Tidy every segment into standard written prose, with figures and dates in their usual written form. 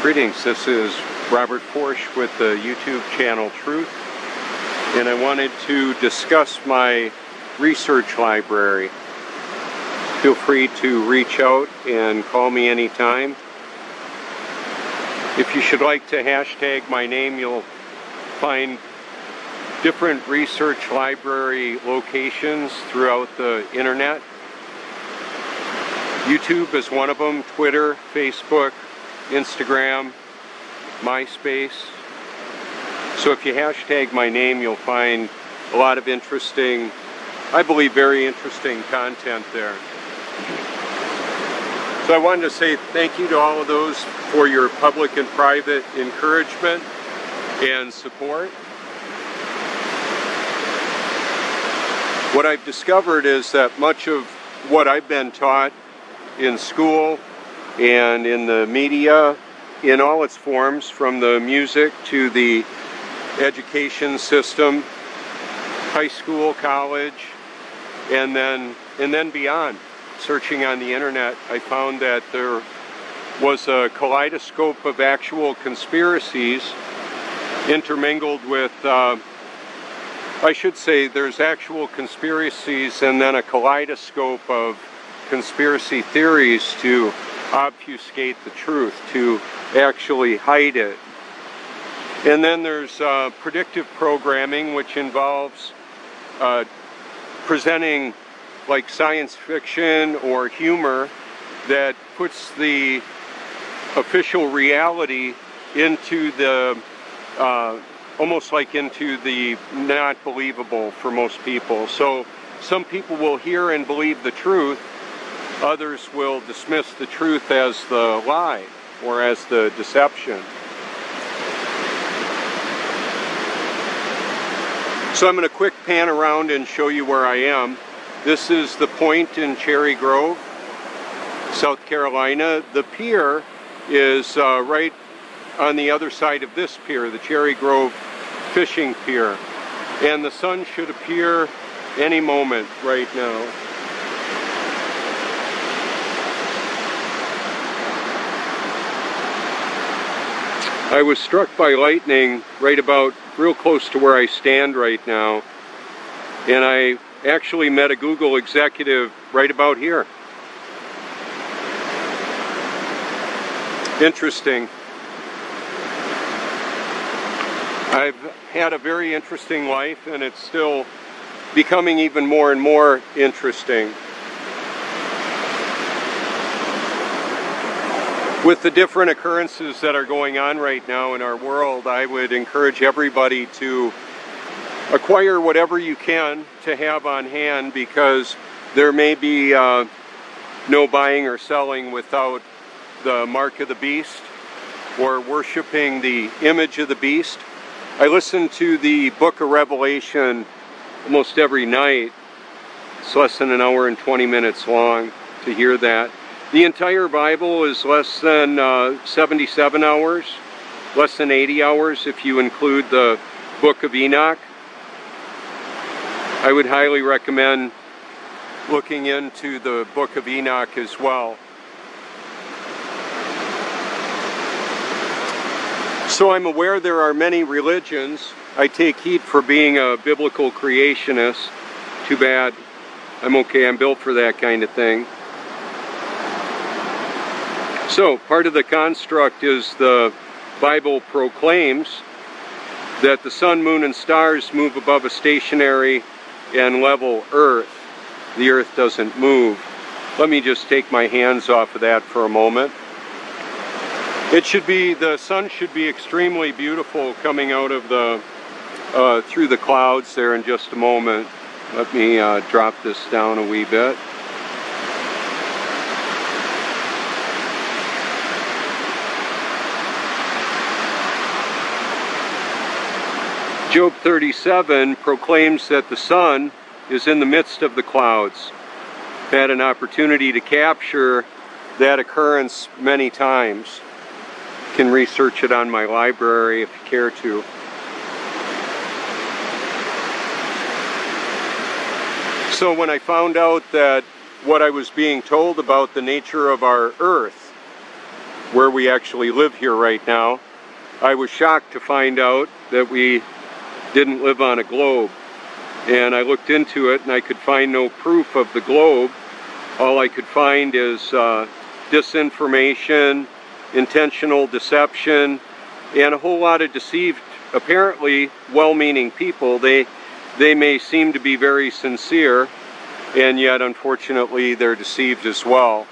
Greetings, this is Robert Porsche with the YouTube channel Truth, and I wanted to discuss my research library. Feel free to reach out and call me anytime. If you should like to hashtag my name, you'll find different research library locations throughout the internet. YouTube is one of them, Twitter, Facebook, Instagram, MySpace. So if you hashtag my name, you'll find a lot of interesting, I believe very interesting content there. So I wanted to say thank you to all of those for your public and private encouragement and support. What I've discovered is that much of what I've been taught in school and in the media, in all its forms, from the music to the education system, high school, college, and then beyond. Searching on the internet, I found that there was a kaleidoscope of actual conspiracies intermingled with, I should say there's actual conspiracies and then a kaleidoscope of conspiracy theories to obfuscate the truth, to actually hide it. And then there's predictive programming, which involves presenting like science fiction or humor that puts the official reality into the almost like into the not believable for most people. So some people will hear and believe the truth, others will dismiss the truth as the lie or as the deception. So I'm going to quick pan around and show you where I am. This is the point in Cherry Grove, South Carolina. The pier is right on the other side of this pier, the Cherry Grove Fishing Pier. And the sun should appear any moment right now. I was struck by lightning right about real close to where I stand right now, and I actually met a Google executive right about here. Interesting. I've had a very interesting life, and it's still becoming even more and more interesting. With the different occurrences that are going on right now in our world, I would encourage everybody to acquire whatever you can to have on hand, because there may be no buying or selling without the mark of the beast or worshiping the image of the beast. I listen to the book of Revelation almost every night. It's less than an hour and 20 minutes long to hear that. The entire Bible is less than 77 hours, less than 80 hours if you include the book of Enoch. I would highly recommend looking into the book of Enoch as well. So I'm aware there are many religions. I take heed for being a biblical creationist. Too bad. I'm okay, I'm built for that kind of thing. So, part of the construct is the Bible proclaims that the sun, moon, and stars move above a stationary and level earth. The earth doesn't move. Let me just take my hands off of that for a moment. The sun should be extremely beautiful coming out of the, through the clouds there in just a moment. Let me drop this down a wee bit. Job 37 proclaims that the sun is in the midst of the clouds. I've had an opportunity to capture that occurrence many times. You can research it on my library if you care to. So when I found out that what I was being told about the nature of our earth where we actually live here right now. I was shocked to find out that we didn't live on a globe. And I looked into it and I could find no proof of the globe. All I could find is disinformation, intentional deception, and a whole lot of deceived, apparently well-meaning people. They may seem to be very sincere, and yet unfortunately they're deceived as well.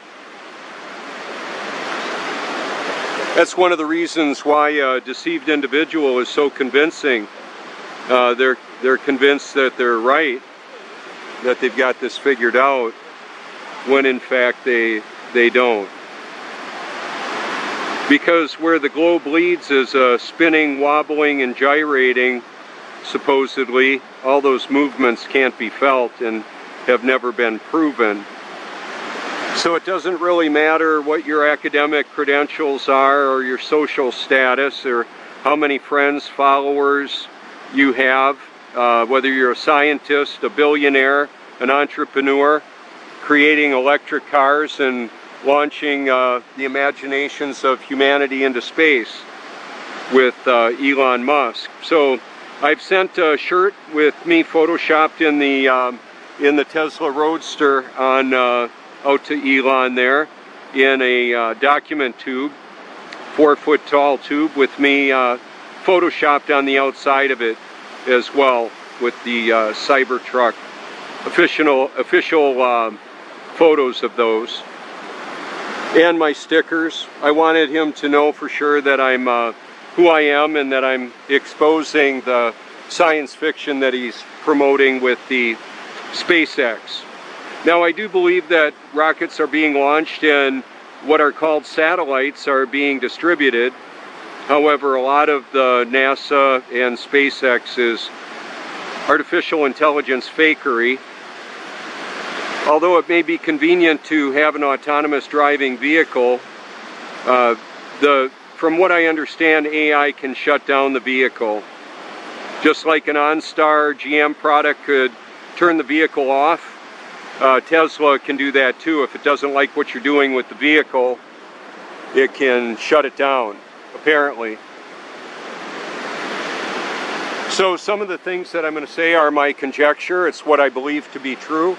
That's one of the reasons why a deceived individual is so convincing. They're convinced that they're right, that they've got this figured out, when in fact they don't. Because where the globe leads is spinning, wobbling, and gyrating, supposedly. All those movements can't be felt and have never been proven. So it doesn't really matter what your academic credentials are, or your social status, or how many friends, followers you have, whether you're a scientist, a billionaire, an entrepreneur, creating electric cars and launching the imaginations of humanity into space with Elon Musk. So I've sent a shirt with me photoshopped in the Tesla Roadster on out to Elon there, in a document tube, 4-foot tall tube, with me photoshopped on the outside of it as well, with the Cybertruck official photos of those, and my stickers. I wanted him to know for sure that I'm who I am, and that I'm exposing the science fiction that he's promoting with the SpaceX. Now, I do believe that rockets are being launched and what are called satellites are being distributed. However, a lot of the NASA and SpaceX is artificial intelligence fakery. Although it may be convenient to have an autonomous driving vehicle, from what I understand, AI can shut down the vehicle. Just like an OnStar GM product could turn the vehicle off, Tesla can do that too. If it doesn't like what you're doing with the vehicle, it can shut it down, apparently. So some of the things that I'm going to say are my conjecture. It's what I believe to be true.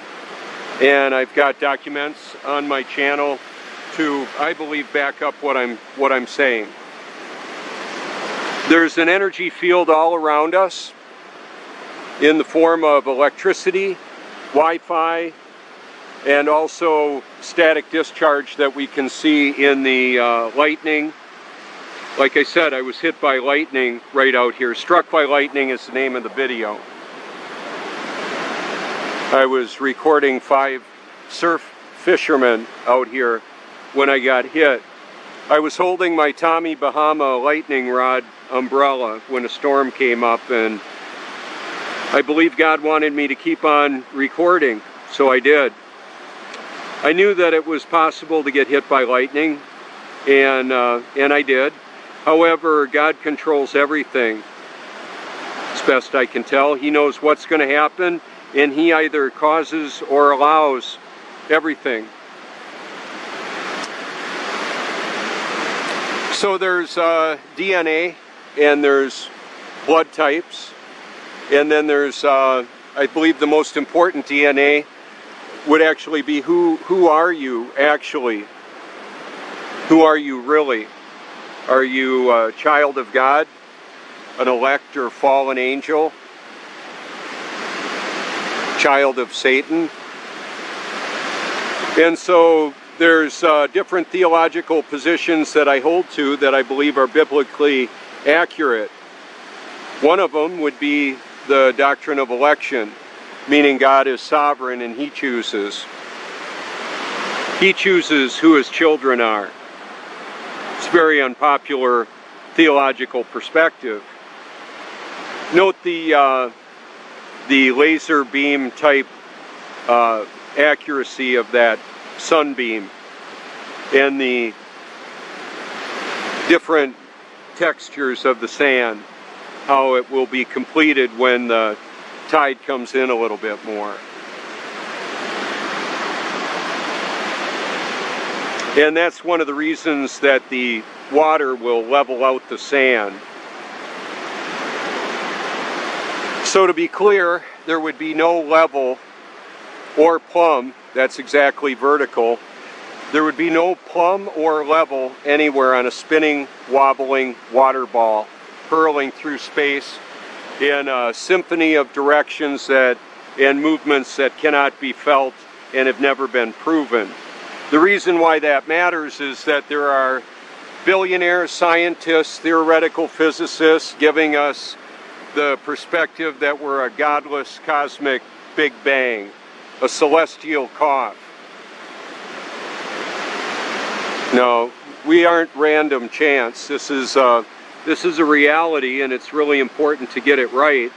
And I've got documents on my channel to, I believe, back up what I'm saying. There's an energy field all around us in the form of electricity, Wi-Fi, and also static discharge that we can see in the lightning. Like I said, I was hit by lightning right out here. Struck by lightning is the name of the video. I was recording 5 surf fishermen out here when I got hit. I was holding my Tommy Bahama lightning rod umbrella when a storm came up, and I believe God wanted me to keep on recording, so I did. I knew that it was possible to get hit by lightning, and I did. However, God controls everything, as best I can tell. He knows what's going to happen, and He either causes or allows everything. So there's DNA, and there's blood types, and then there's, I believe the most important DNA would actually be who are you actually? Who are you really? Are you a child of God, an elect or fallen angel, child of Satan? And so there's different theological positions that I hold to that I believe are biblically accurate. One of them would be the doctrine of election, meaning God is sovereign and He chooses. He chooses who His children are. It's a very unpopular theological perspective. Note the laser beam type accuracy of that sunbeam and the different textures of the sand, how it will be completed when the tide comes in a little bit more. And that's one of the reasons that the water will level out the sand. So to be clear, there would be no level or plumb, that's exactly vertical. There would be no plumb or level anywhere on a spinning, wobbling water ball hurling through space in a symphony of directions and movements that cannot be felt and have never been proven. The reason why that matters is that there are billionaire scientists, theoretical physicists giving us the perspective that we're a godless cosmic Big Bang, a celestial cough. No, we aren't random chance. This is a reality, and it's really important to get it right.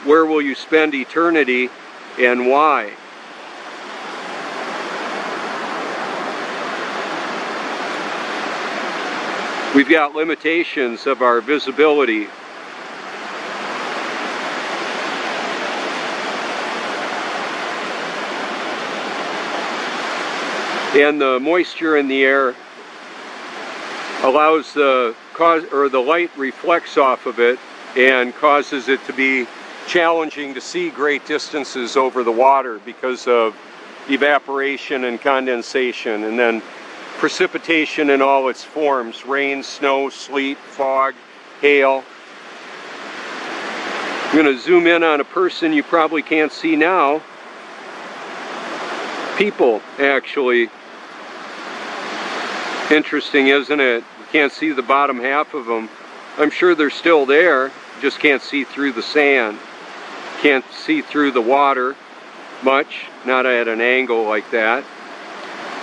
Where will you spend eternity and why? We've got limitations of our visibility. And the moisture in the air allows the light reflects off of it and causes it to be challenging to see great distances over the water because of evaporation and condensation, and then precipitation in all its forms: rain, snow, sleet, fog, hail. I'm going to zoom in on a person you probably can't see now. People, actually. Interesting, isn't it? You can't see the bottom half of them. I'm sure they're still there, just can't see through the sand. Can't see through the water much, not at an angle like that.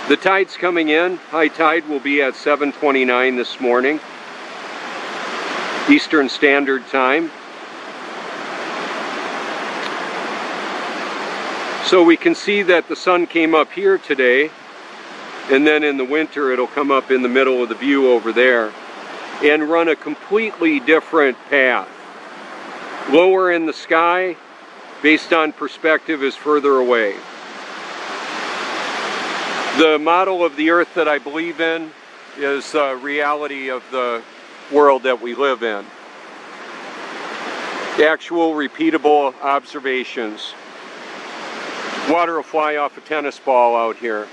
The tide's coming in. High tide will be at 7:29 this morning, Eastern Standard Time. So we can see that the sun came up here today, and then in the winter it'll come up in the middle of the view over there and run a completely different path. Lower in the sky, based on perspective, is further away. The model of the earth that I believe in is the reality of the world that we live in. Actual, repeatable observations. Water will fly off a tennis ball out here.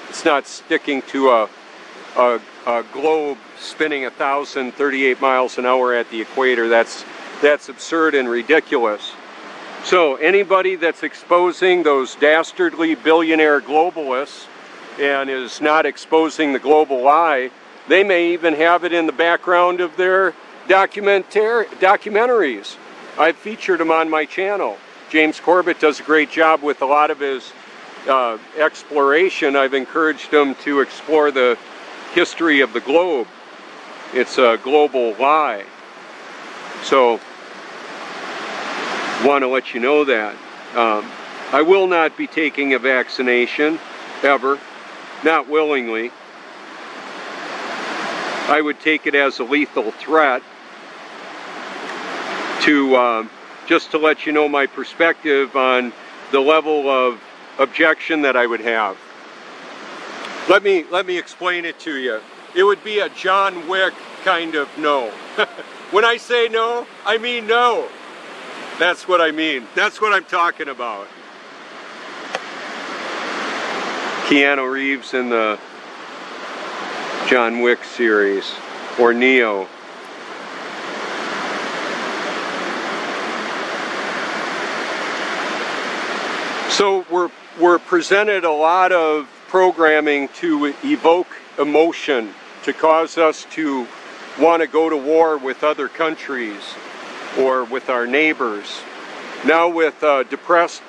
It's not sticking to a globe spinning 1,038 miles an hour at the equator. That's absurd and ridiculous. So anybody that's exposing those dastardly billionaire globalists and is not exposing the global lie, they may even have it in the background of their documentaries. I've featured them on my channel. James Corbett does a great job with a lot of his exploration. I've encouraged him to explore the history of the globe. It's a global lie. So, want to let you know that. I will not be taking a vaccination, ever. Not willingly. I would take it as a lethal threat to just to let you know my perspective on the level of objection that I would have. Let me explain it to you. It would be a John Wick kind of no. When I say no, I mean no. That's what I mean. That's what I'm talking about. Keanu Reeves in the John Wick series, or Neo. So we're presented a lot of programming to evoke emotion, to cause us to want to go to war with other countries or with our neighbors. Now with depressed,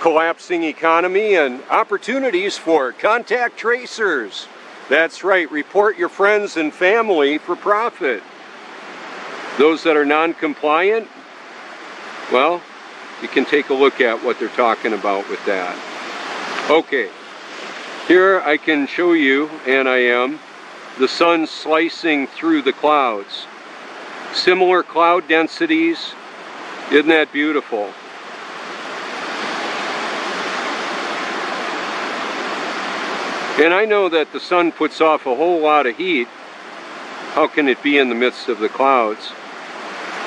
collapsing economy and opportunities for contact tracers. That's right, report your friends and family for profit. Those that are non-compliant, well, you can take a look at what they're talking about with that. Okay, here I can show you, and I am, the sun slicing through the clouds. Similar cloud densities. Isn't that beautiful? And I know that the sun puts off a whole lot of heat. How can it be in the midst of the clouds?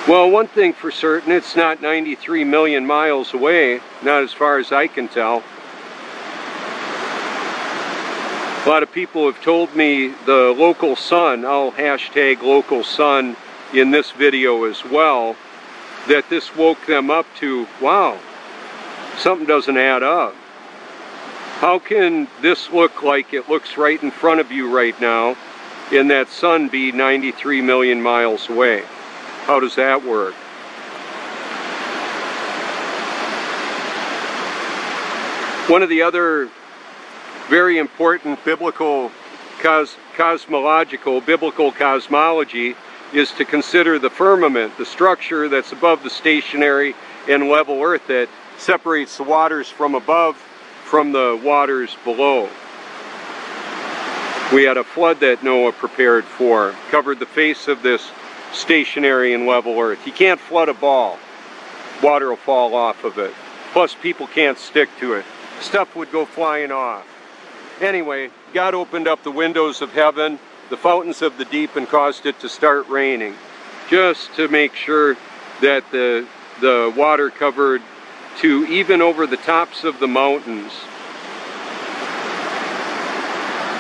Well, one thing for certain, it's not 93 million miles away, not as far as I can tell. A lot of people have told me the local sun, I'll hashtag local sun in this video as well, that this woke them up to, wow, something doesn't add up. How can this look like it looks right in front of you right now, and that sun be 93 million miles away? How does that work? One of the other very important biblical cosmology is to consider the firmament, the structure that's above the stationary and level earth that separates the waters from above from the waters below. We had a flood that Noah prepared for, covered the face of this stationary and level earth. You can't flood a ball. Water will fall off of it. Plus people can't stick to it. Stuff would go flying off. Anyway, God opened up the windows of heaven, the fountains of the deep, and caused it to start raining, just to make sure that the water covered to even over the tops of the mountains.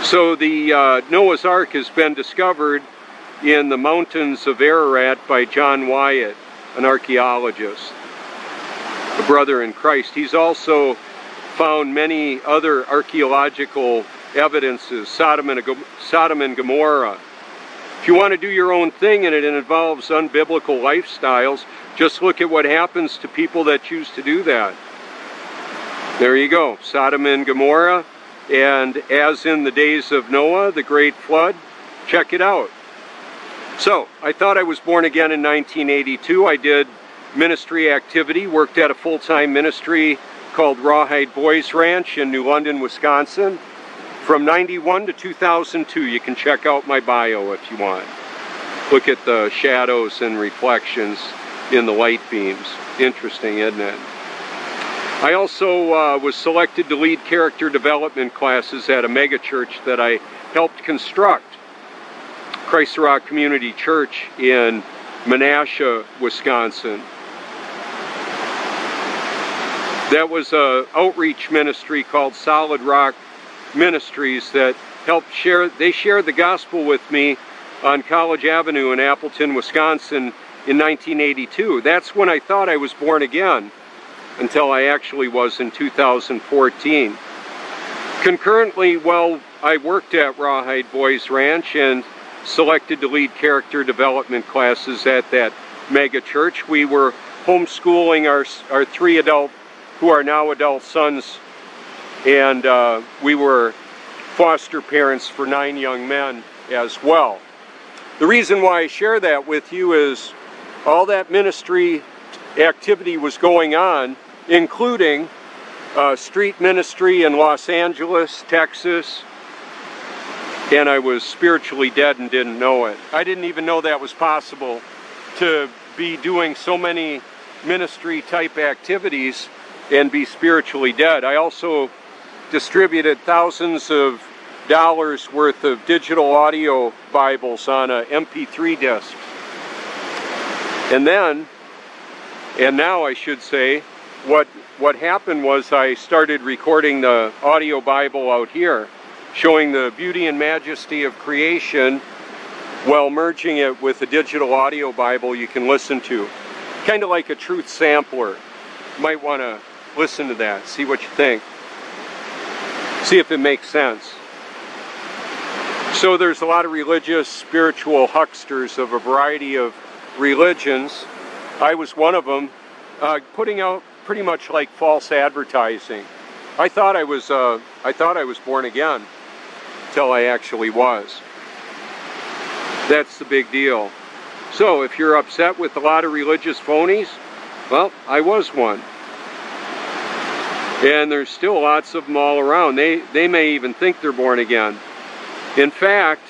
So the Noah's Ark has been discovered in the mountains of Ararat by John Wyatt, an archaeologist, a brother in Christ. He's also found many other archaeological evidences, Sodom and Gomorrah. If you want to do your own thing and it involves unbiblical lifestyles, just look at what happens to people that choose to do that. There you go, Sodom and Gomorrah, and as in the days of Noah, the great flood, check it out. So, I thought I was born again in 1982. I did ministry activity, worked at a full-time ministry called Rawhide Boys Ranch in New London, Wisconsin. From 91 to 2002, you can check out my bio if you want. Look at the shadows and reflections in the light beams. Interesting, isn't it? I also was selected to lead character development classes at a mega church that I helped construct, Christ the Rock Community Church in Menasha, Wisconsin. That was an outreach ministry called Solid Rock Ministries that helped share the gospel with me on College Avenue in Appleton, Wisconsin in 1982. That's when I thought I was born again, until I actually was in 2014. Concurrently, while I worked at Rawhide Boys Ranch and selected to lead character development classes at that mega church, we were homeschooling our three adult, who are now adult sons, and we were foster parents for 9 young men as well. The reason why I share that with you is all that ministry activity was going on, including street ministry in Los Angeles, Texas, and I was spiritually dead and didn't know it. I didn't even know that was possible, to be doing so many ministry type activities and be spiritually dead. I also distributed thousands of dollars worth of digital audio Bibles on a MP3 disc. And now I should say, what happened was I started recording the audio Bible out here, showing the beauty and majesty of creation while merging it with a digital audio Bible you can listen to. Kind of like a truth sampler. You might want to listen to that, see what you think. See if it makes sense. So there's a lot of religious, spiritual hucksters of a variety of religions. I was one of them, putting out pretty much like false advertising. I thought I was born again, until I actually was. That's the big deal. So if you're upset with a lot of religious phonies, well, I was one. And there's still lots of them all around. They may even think they're born again. In fact,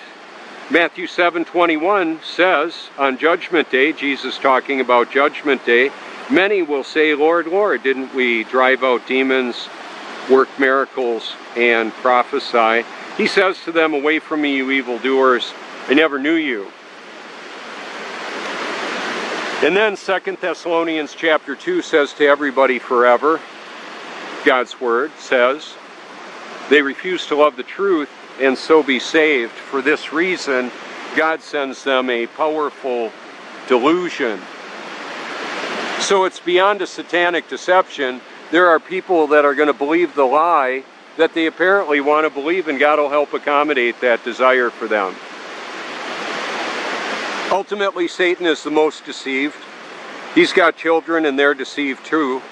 Matthew 7:21 says, on Judgment Day, Jesus talking about Judgment Day, many will say, Lord, Lord, didn't we drive out demons work miracles, and prophesy. He says to them, "Away from me, you evildoers, I never knew you." And then 2 Thessalonians chapter 2 says to everybody forever, God's word says, they refuse to love the truth and so be saved. For this reason, God sends them a powerful delusion. So it's beyond a satanic deception. There are people that are going to believe the lie that they apparently want to believe, and God will help accommodate that desire for them. Ultimately, Satan is the most deceived. He's got children and they're deceived too.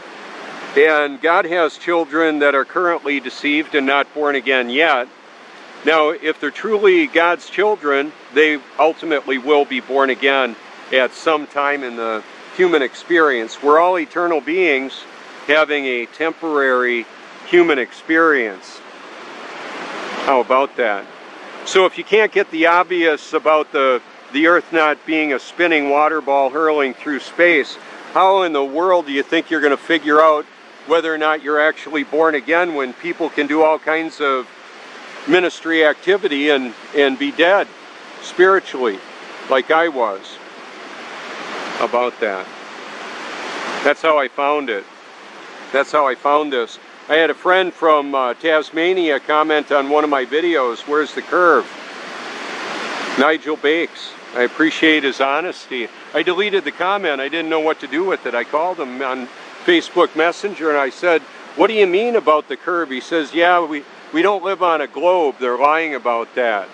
And God has children that are currently deceived and not born again yet. Now, if they're truly God's children, they ultimately will be born again at some time in the human experience. We're all eternal beings having a temporary human experience. How about that? So if you can't get the obvious about the Earth not being a spinning water ball hurling through space, how in the world do you think you're going to figure out whether or not you're actually born again when people can do all kinds of ministry activity and be dead spiritually, like I was? How about that? That's how I found it. That's how I found this. I had a friend from Tasmania comment on one of my videos, "Where's the curve?" Nigel Bakes. I appreciate his honesty. I deleted the comment. I didn't know what to do with it. I called him on Facebook Messenger and I said, "What do you mean about the curve?" He says, "Yeah, we don't live on a globe. They're lying about that."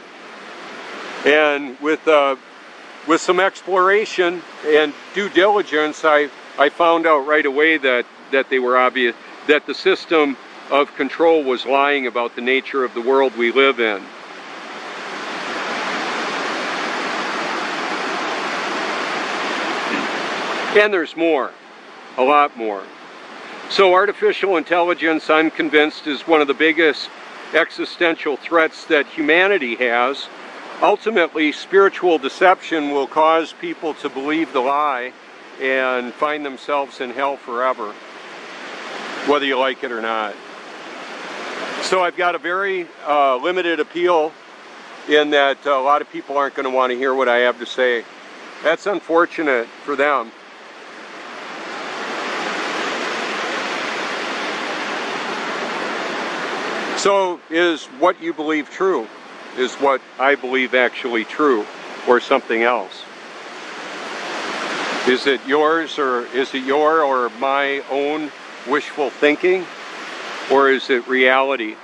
And with some exploration and due diligence, I found out right away that they were obvious, that the system of control was lying about the nature of the world we live in. And there's more, a lot more. So artificial intelligence, I'm convinced, is one of the biggest existential threats that humanity has. Ultimately, spiritual deception will cause people to believe the lie and find themselves in hell forever, whether you like it or not. So I've got a very limited appeal in that a lot of people aren't going to want to hear what I have to say. That's unfortunate for them. So is what you believe true? Is what I believe actually true, or something else? Is it yours, or is it your or my own wishful thinking, or is it reality?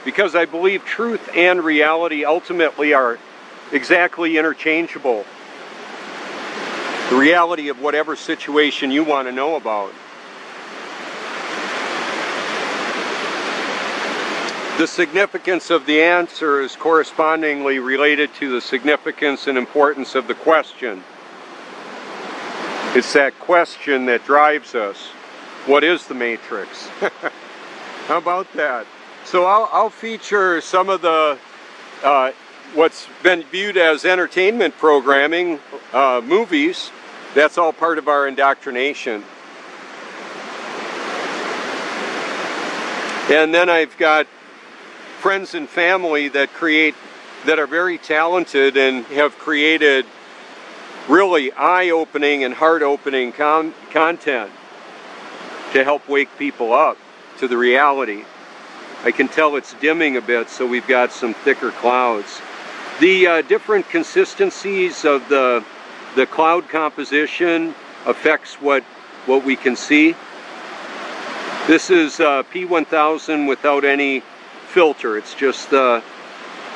Because I believe truth and reality ultimately are exactly interchangeable. The reality of whatever situation you want to know about. The significance of the answer is correspondingly related to the significance and importance of the question. It's that question that drives us. What is the Matrix? How about that? So I'll feature some of the what's been viewed as entertainment programming, movies. That's all part of our indoctrination. And then I've got friends and family that are very talented and have created really eye-opening and heart-opening content to help wake people up to the reality. I can tell it's dimming a bit, so we've got some thicker clouds. The different consistencies of the cloud composition affects what we can see. This is P1000 without any filter. It's just the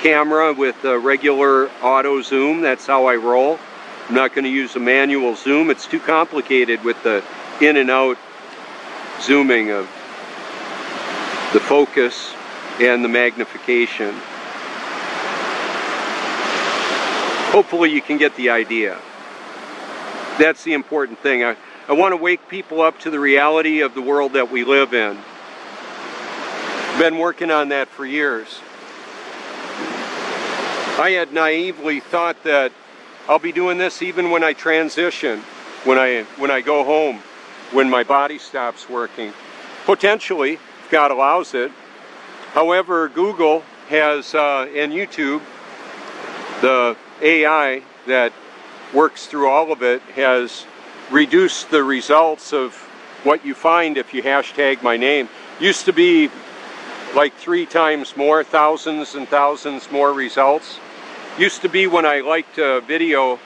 camera with a regular auto zoom. That's how I roll. I'm not going to use a manual zoom. It's too complicated with the in and out zooming of the focus and the magnification. Hopefully you can get the idea. That's the important thing. I want to wake people up to the reality of the world that we live in. Been working on that for years. I had naively thought that I'll be doing this even when I transition, when I go home, when my body stops working. Potentially, if God allows it, However, Google has, and YouTube, the AI that works through all of it has reduced the results of what you find if you hashtag my name. Used to be like 3 times more, thousands and thousands more results. Used to be when I liked a video,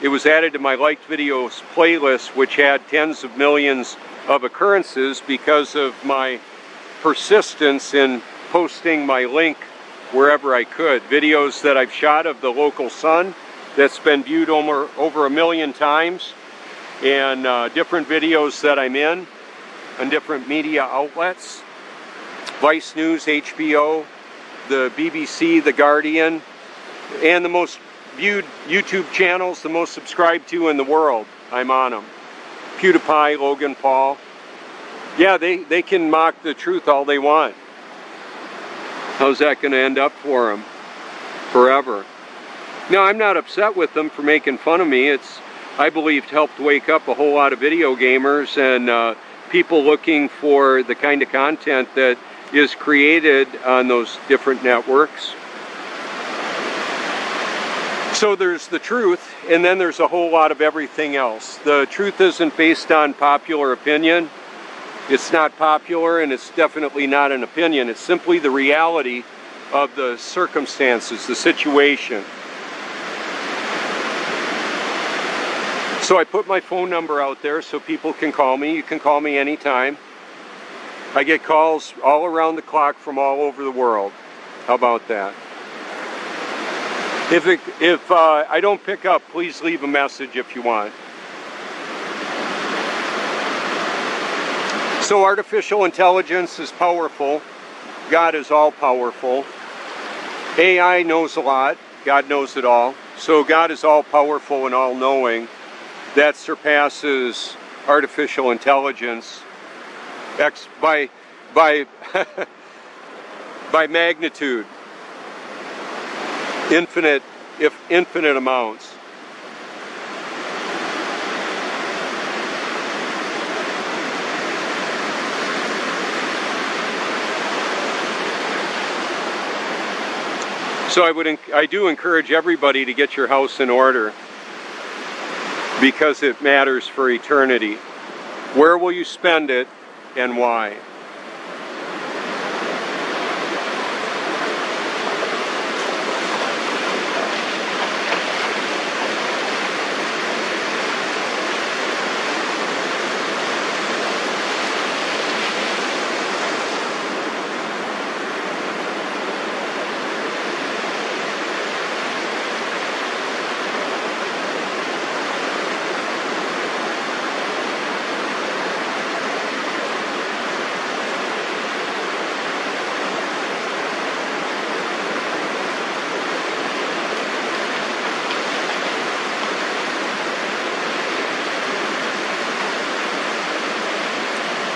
it was added to my liked videos playlist, which had tens of millions of occurrences because of my persistence in posting my link wherever I could. Videos that I've shot of the local sun that's been viewed over 1 million times, and different videos that I'm in on different media outlets. Vice News, HBO, the BBC, The Guardian, and the most viewed YouTube channels, the most subscribed to in the world. I'm on them. PewDiePie, Logan Paul. Yeah, they can mock the truth all they want. How's that going to end up for them? Forever. No, I'm not upset with them for making fun of me. It's, I believe, helped wake up a whole lot of video gamers and people looking for the kind of content that is created on those different networks. So there's the truth, and then there's a whole lot of everything else. The truth isn't based on popular opinion. It's not popular, and it's definitely not an opinion. It's simply the reality of the circumstances, the situation. So I put my phone number out there so people can call me. You can call me anytime. I get calls all around the clock from all over the world. How about that? If I don't pick up, please leave a message if you want. So artificial intelligence is powerful. God is all powerful. AI knows a lot. God knows it all. So God is all powerful and all knowing. That surpasses artificial intelligence by by magnitude. Infinite amounts. So I do encourage everybody to get your house in order, because it matters for eternity. Where will you spend it and why?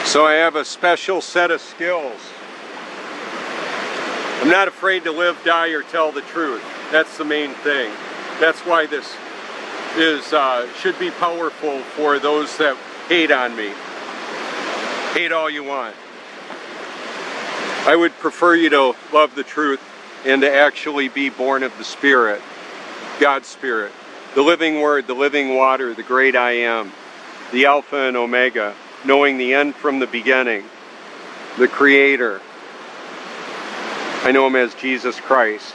So I have a special set of skills. I'm not afraid to live, die, or tell the truth. That's the main thing. That's why this is should be powerful for those that hate on me. Hate all you want. I would prefer you to love the truth and to actually be born of the Spirit, God's Spirit, the living Word, the living water, the great I am, the Alpha and Omega, knowing the end from the beginning, the Creator. I know Him as Jesus Christ.